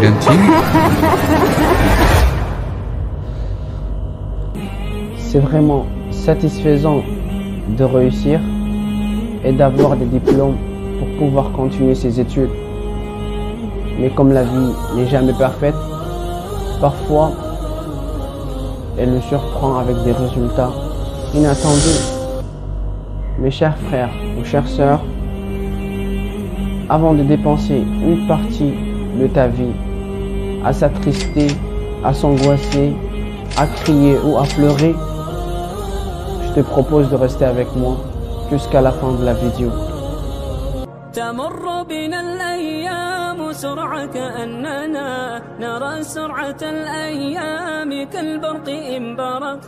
canteen? C'est vraiment satisfaisant de réussir et d'avoir des diplômes pour pouvoir continuer ses études. Mais comme la vie n'est jamais parfaite, parfois elle nous surprend avec des résultats inattendus. Mes chers frères ou chères sœurs, avant de dépenser une partie de ta vie à s'attrister, à s'angoisser, à crier ou à pleurer, je te propose de rester avec moi jusqu'à la fin de la vidéo. تمر بنا الأيام سرعة كأننا نرى سرعة الأيام كالبرق إن برق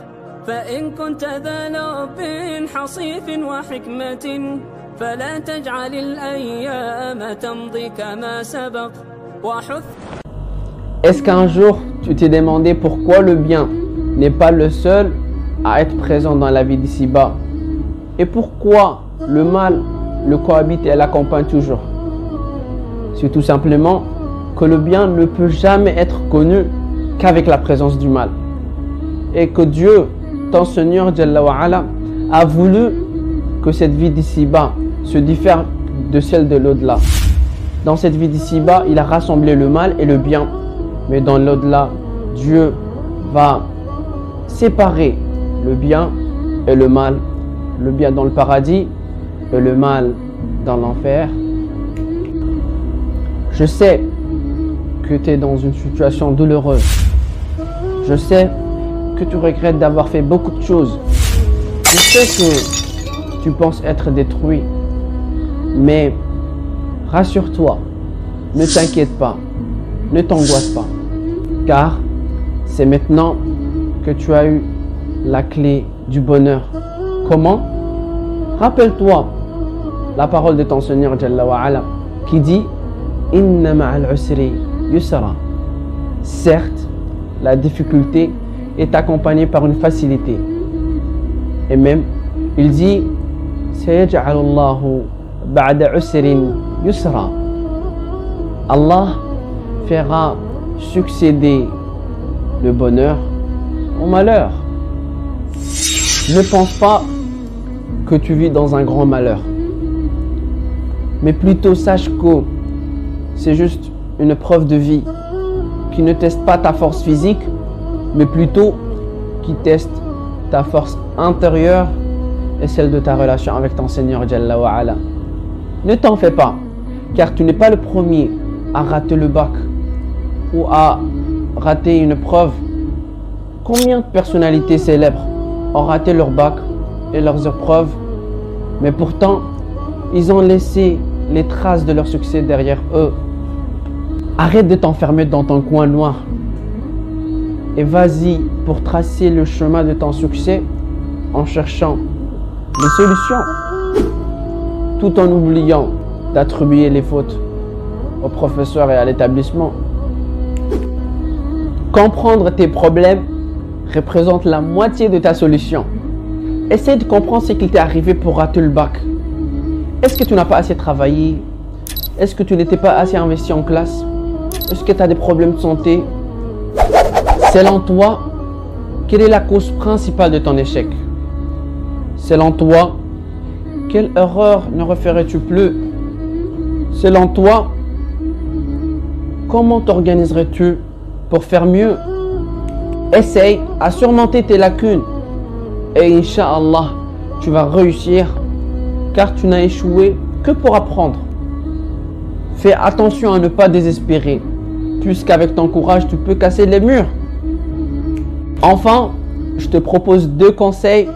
فإن كنت ذا لب حصيف وحكمة فلا تجعل الأيام تمضي كما سبق وحث. Est-ce qu'un jour tu t'es demandé pourquoi le bien n'est pas le seul à être présent dans la vie d'ici-bas et pourquoi le mal le cohabite et l'accompagne toujours? C'est tout simplement que le bien ne peut jamais être connu qu'avec la présence du mal. Et que Dieu, ton Seigneur Jalla wa Ala, a voulu que cette vie d'ici-bas se diffère de celle de l'au-delà. Dans cette vie d'ici-bas, il a rassemblé le mal et le bien. Mais dans l'au-delà, Dieu va séparer le bien et le mal. Le bien dans le paradis et le mal dans l'enfer. Je sais que tu es dans une situation douloureuse. Je sais que tu regrettes d'avoir fait beaucoup de choses. Je sais que tu penses être détruit. Mais rassure-toi, ne t'inquiète pas, ne t'angoisse pas. Car c'est maintenant que tu as eu la clé du bonheur. Comment? Rappelle-toi la parole de ton Seigneur Jalla wa Ala qui dit Inna ma'al usri yusra. Certes, la difficulté est accompagnée par une facilité. Et même, il dit Sayaj'alullahu ba'da usrin yusra. Allah fera succéder le bonheur au malheur. Ne pense pas que tu vis dans un grand malheur. Mais plutôt sache que c'est juste une preuve de vie qui ne teste pas ta force physique, mais plutôt qui teste ta force intérieure et celle de ta relation avec ton Seigneur Jalla wa Ala. Ne t'en fais pas, car tu n'es pas le premier à rater le bac ou à rater une preuve. Combien de personnalités célèbres ont raté leur bac et leurs épreuves, mais pourtant, ils ont laissé les traces de leur succès derrière eux. Arrête de t'enfermer dans ton coin noir et vas-y pour tracer le chemin de ton succès en cherchant les solutions, tout en oubliant d'attribuer les fautes au professeur et à l'établissement. Comprendre tes problèmes représente la moitié de ta solution. Essaie de comprendre ce qui t'est arrivé pour rater le bac. Est-ce que tu n'as pas assez travaillé? Est-ce que tu n'étais pas assez investi en classe? Est-ce que tu as des problèmes de santé? Selon toi, quelle est la cause principale de ton échec? Selon toi, quelle erreur ne referais-tu plus? Selon toi, comment t'organiserais-tu pour faire mieux? Essaye à surmonter tes lacunes et Inch'Allah, tu vas réussir car tu n'as échoué que pour apprendre. Fais attention à ne pas désespérer puisqu'avec ton courage, tu peux casser les murs. Enfin, je te propose 2 conseils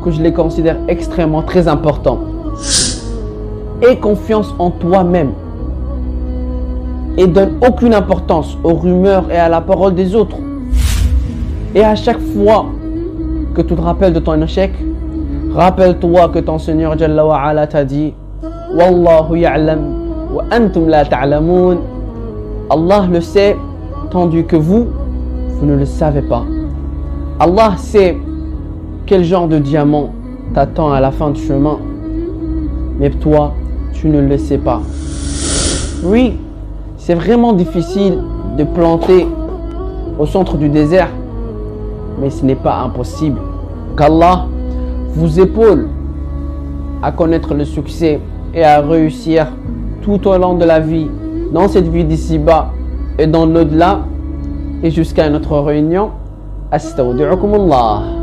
que je les considère extrêmement très importants. Aie confiance en toi-même et donne aucune importance aux rumeurs et à la parole des autres. Et à chaque fois que tu te rappelles de ton échec, rappelle-toi que ton Seigneur Jalla wa Ala t'a dit Wallahu ya'lam wa antum la ta'lamoun. Allah le sait, tandis que vous ne le savez pas. Allah sait quel genre de diamant t'attend à la fin du chemin, mais toi, tu ne le sais pas. Oui, c'est vraiment difficile de planter au centre du désert, mais ce n'est pas impossible. Qu'Allah vous épaule à connaître le succès et à réussir tout au long de la vie, dans cette vie d'ici-bas et dans l'au-delà, et jusqu'à notre réunion. Astawdi'ukumullah.